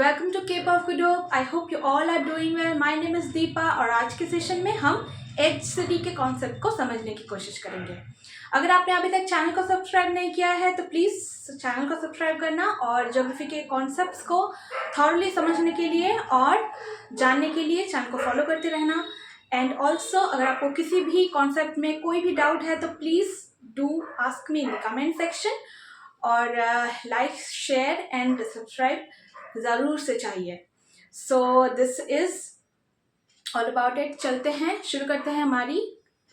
Welcome to Cape of Good Hope. I hope you all are doing well. My name is Deepa और आज के session में हम as city के concept को समझने की कोशिश करेंगे। अगर आपने अभी तक चैनल को सब्सक्राइब नहीं किया है तो प्लीज़ चैनल को सब्सक्राइब करना और ज्योग्राफी के कॉन्सेप्ट्स को थॉरली समझने के लिए और जानने के लिए चैनल को फॉलो करते रहना। एंड ऑल्सो अगर आपको किसी भी कॉन्सेप्ट में कोई भी डाउट है तो please do ask me in the comment section और लाइक शेयर एंड सब्सक्राइब ज़रूर से चाहिए। So this is all about it. चलते हैं, शुरू करते हैं हमारी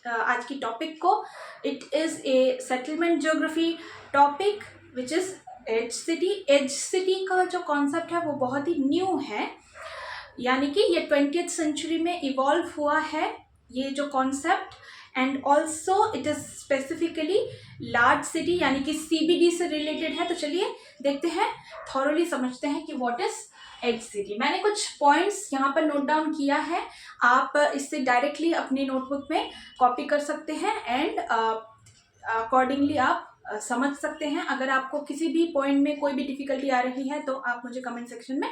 आज की टॉपिक को। It is a settlement geography topic which is edge city. Edge city का जो कॉन्सेप्ट है वो बहुत ही न्यू है, यानी कि ये 20th सेंचुरी में इवॉल्व हुआ है ये जो concept. And also it is specifically large city यानी कि CBD से रिलेटेड है। तो चलिए देखते हैं, थॉरली समझते हैं कि व्हाट इज़ एज सिटी। मैंने कुछ पॉइंट्स यहाँ पर नोट डाउन किया है, आप इससे डायरेक्टली अपनी नोटबुक में कॉपी कर सकते हैं एंड अकॉर्डिंगली आप समझ सकते हैं। अगर आपको किसी भी पॉइंट में कोई भी डिफ़िकल्टी आ रही है तो आप मुझे कमेंट सेक्शन में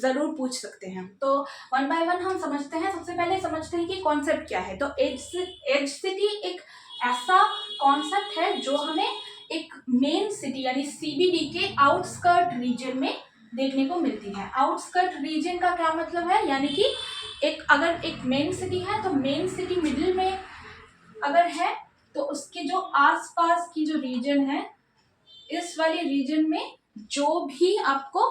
ज़रूर पूछ सकते हैं। तो वन बाय वन हम समझते हैं। सबसे पहले समझते हैं कि कॉन्सेप्ट क्या है। तो एज सिटी एक ऐसा कॉन्सेप्ट है जो हमें एक मेन सिटी यानी CBD के आउटस्कर्ट रीजन में देखने को मिलती है। आउटस्कर्ट रीजन का क्या मतलब है, यानी कि अगर एक मेन सिटी है तो मेन सिटी मिडिल में अगर है तो उसके जो आसपास की जो रीजन है, इस वाले रीजन में जो भी आपको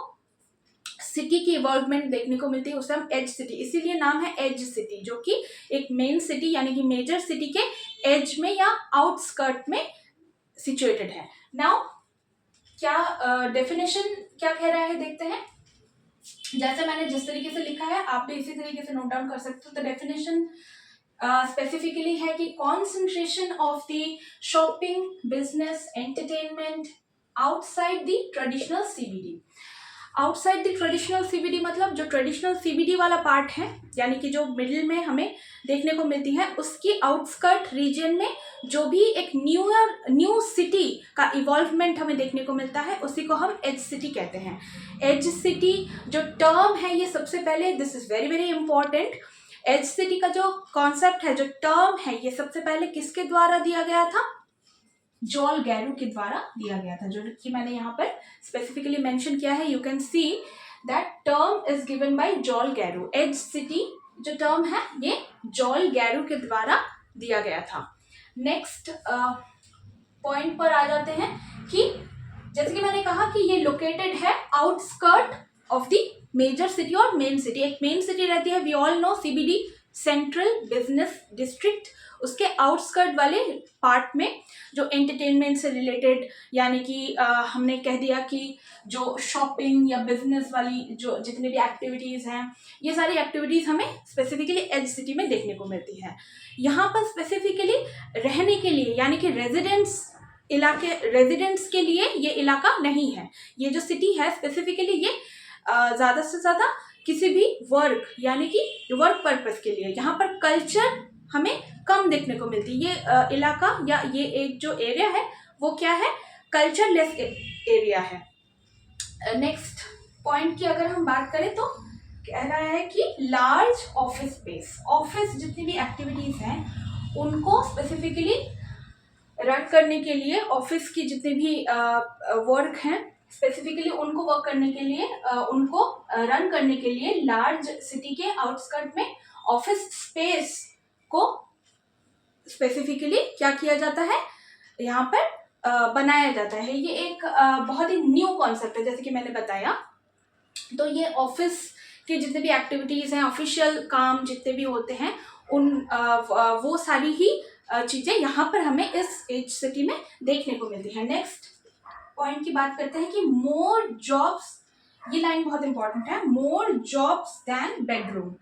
सिटी की इवॉल्वमेंट देखने को मिलती है उसे हम एज सिटी, इसीलिए नाम है एज सिटी, जो कि एक मेन सिटी यानी कि मेजर सिटी के एज में या आउटस्कर्ट में सिचुएटेड है। नाउ क्या डेफिनेशन क्या कह रहा है देखते हैं। जैसे मैंने जिस तरीके से लिखा है आप भी इसी तरीके से नोट डाउन कर सकते हो। तो डेफिनेशन स्पेसिफिकली है कि concentration of the shopping, business, entertainment outside the traditional CBD। Outside the traditional CBD मतलब जो ट्रेडिशनल CBD वाला पार्ट है, यानी कि जो मिडिल में हमें देखने को मिलती है, उसकी आउटस्कर्ट रीजन में जो भी एक न्यू सिटी का इवॉल्वमेंट हमें देखने को मिलता है उसी को हम एज सिटी कहते हैं। एज सिटी जो टर्म है ये सबसे पहले, this is very very important, edge city का जो कॉन्सेप्ट है, जो टर्म है, ये सबसे पहले किसके द्वारा दिया गया था? जॉल गैरू के द्वारा दिया गया था, जो कि मैंने यहाँ पर स्पेसिफिकली मेंशन किया है। You can see that term is given by Joel Garreau. Edge city जो टर्म है ये जॉल गैरू के द्वारा दिया गया था। नेक्स्ट पॉइंट पर आ जाते हैं कि जैसे कि मैंने कहा कि ये लोकेटेड है outskirt of the major city और मेन सिटी। एक मेन सिटी रहती है, we all know CBD, central business district, उसके आउटस्कर्ट वाले पार्ट में जो एंटरटेनमेंट से रिलेटेड, यानी कि हमने कह दिया कि जो शॉपिंग या बिजनेस वाली जो जितनी भी एक्टिविटीज़ हैं, ये सारी एक्टिविटीज़ हमें स्पेसिफिकली एज सिटी में देखने को मिलती है। यहाँ पर स्पेसिफिकली रहने के लिए यानी कि रेजिडेंट्स के लिए ये इलाका नहीं है। ये जो सिटी है स्पेसिफिकली ये ज़्यादा से ज़्यादा किसी भी वर्क यानी कि वर्क पर्पस के लिए, यहाँ पर कल्चर हमें कम देखने को मिलती है। ये इलाका या ये एक जो एरिया है वो क्या है? कल्चरलेस एरिया है। नेक्स्ट पॉइंट की अगर हम बात करें तो कह रहा है कि लार्ज ऑफिस स्पेस, ऑफिस जितनी भी एक्टिविटीज़ हैं उनको स्पेसिफिकली रन करने के लिए, ऑफिस की जितने भी वर्क हैं स्पेसिफिकली उनको वर्क करने के लिए, उनको रन करने के लिए लार्ज सिटी के आउटस्कर्ट में ऑफिस स्पेस को स्पेसिफिकली क्या किया जाता है, यहाँ पर बनाया जाता है। ये एक बहुत ही न्यू कॉन्सेप्ट है जैसे कि मैंने बताया। तो ये ऑफिस के जितने भी एक्टिविटीज़ हैं, ऑफिशियल काम जितने भी होते हैं, उन वो सारी ही चीज़ें यहाँ पर हमें इस एज सिटी में देखने को मिलती है। नेक्स्ट पॉइंट की बात करते हैं कि मोर जॉब्स, ये लाइन बहुत इंपॉर्टेंट है, more jobs than bedroom.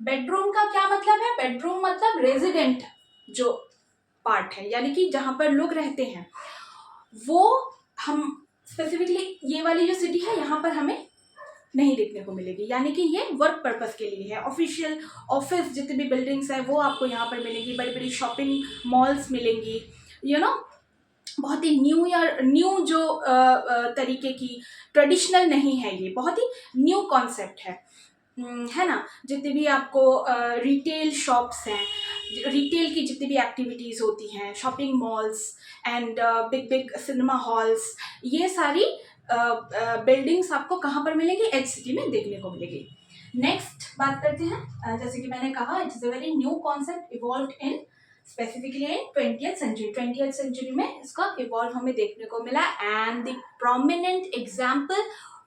Bedroom का क्या मतलब है? बेडरूम मतलब रेजिडेंट जो पार्ट है, यानी कि जहाँ पर लोग रहते हैं, वो हम स्पेसिफिकली ये वाली जो सिटी है यहाँ पर हमें नहीं देखने को मिलेगी, यानी कि ये वर्क पर्पस के लिए है। ऑफिशियल ऑफिस जितनी भी बिल्डिंग्स हैं वो आपको यहाँ पर मिलेंगी, बड़ी बड़ी शॉपिंग मॉल्स मिलेंगी, यू नो। बहुत ही न्यू जो तरीके की ट्रेडिशनल नहीं है, ये बहुत ही न्यू कॉन्सेप्ट है ना। जितने भी आपको रिटेल शॉप्स हैं, रिटेल की जितनी भी एक्टिविटीज़ होती हैं, shopping malls and big big cinema halls, ये सारी बिल्डिंग्स आपको कहाँ पर मिलेंगी? एज सिटी में देखने को मिलेगी। नेक्स्ट बात करते हैं, जैसे कि मैंने कहा, it's a very new concept evolve in specifically in 20th century. 20th century में इसका इवॉल्व हमें देखने को मिला। And the prominent example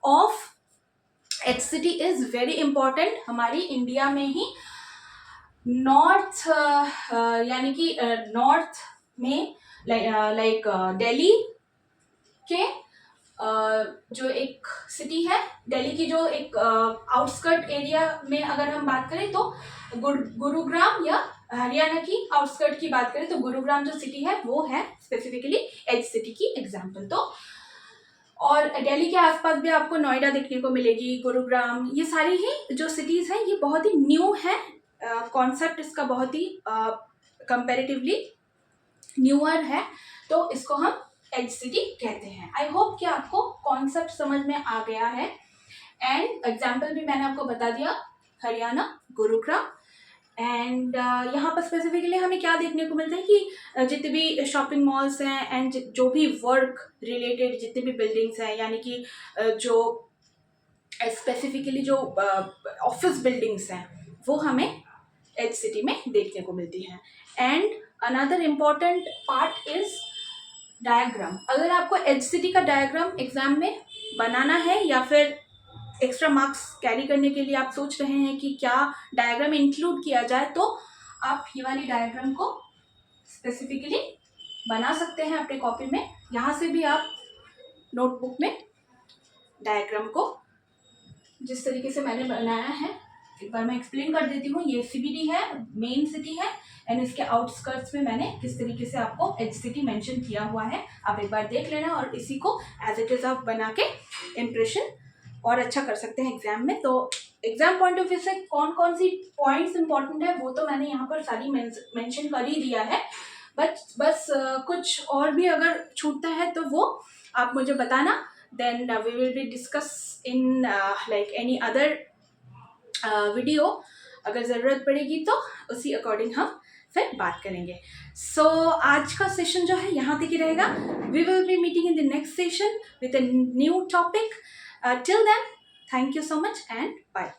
of edge city is very important हमारी इंडिया में ही। नॉर्थ यानी कि नॉर्थ में लाइक दिल्ली के जो एक सिटी है, दिल्ली की जो एक आउटस्कर्ट एरिया में अगर हम बात करें तो गुरुग्राम, या हरियाणा की आउटस्कर्ट की बात करें तो गुरुग्राम जो सिटी है वो है स्पेसिफिकली एज सिटी की एग्जाम्पल। तो और दिल्ली के आसपास भी आपको नोएडा देखने को मिलेगी, गुरुग्राम, ये सारी ही जो सिटीज़ हैं ये बहुत ही न्यू है। कॉन्सेप्ट इसका बहुत ही कंपैरेटिवली न्यूअर है, तो इसको हम एज सिटी कहते हैं। आई होप कि आपको कॉन्सेप्ट समझ में आ गया है। एंड एग्जाम्पल भी मैंने आपको बता दिया, हरियाणा, गुरुग्राम। एंड यहाँ पर स्पेसिफिकली हमें क्या देखने को मिलता है कि जितने भी शॉपिंग मॉल्स हैं एंड जो भी वर्क रिलेटेड जितने भी बिल्डिंग्स हैं, यानी कि जो स्पेसिफिकली जो ऑफिस बिल्डिंग्स हैं वो हमें एज सिटी में देखने को मिलती हैं। And another important part is diagram. अगर आपको एज सिटी का डायग्राम एग्जाम में बनाना है या फिर एक्स्ट्रा मार्क्स कैरी करने के लिए आप सोच रहे हैं कि क्या डायग्राम इंक्लूड किया जाए, तो आप ये वाली डायग्राम को स्पेसिफिकली बना सकते हैं अपने कॉपी में। यहाँ से भी आप नोटबुक में डायग्राम को जिस तरीके से मैंने बनाया है एक बार मैं एक्सप्लेन कर देती हूँ। ये सीबीडी है, मेन सिटी है, एंड इसके आउटस्कर्ट्स में मैंने किस तरीके से आपको एज सिटी मेंशन किया हुआ है, आप एक बार देख लेना और इसी को एज इट इज आप बना के इम्प्रेशन और अच्छा कर सकते हैं एग्जाम में। तो एग्जाम पॉइंट ऑफ व्यू से कौन कौन सी पॉइंट्स इंपॉर्टेंट है वो तो मैंने यहाँ पर सारी मेंशन कर ही दिया है, बस कुछ और भी अगर छूटता है तो वो आप मुझे बताना। Then we will be discuss in like any other video, अगर ज़रूरत पड़ेगी तो उसी अकॉर्डिंग हम फिर बात करेंगे। सो आज का सेशन जो है यहाँ तक ही रहेगा। We will be meeting in the next session with a new topic. Till then, thank you so much and bye.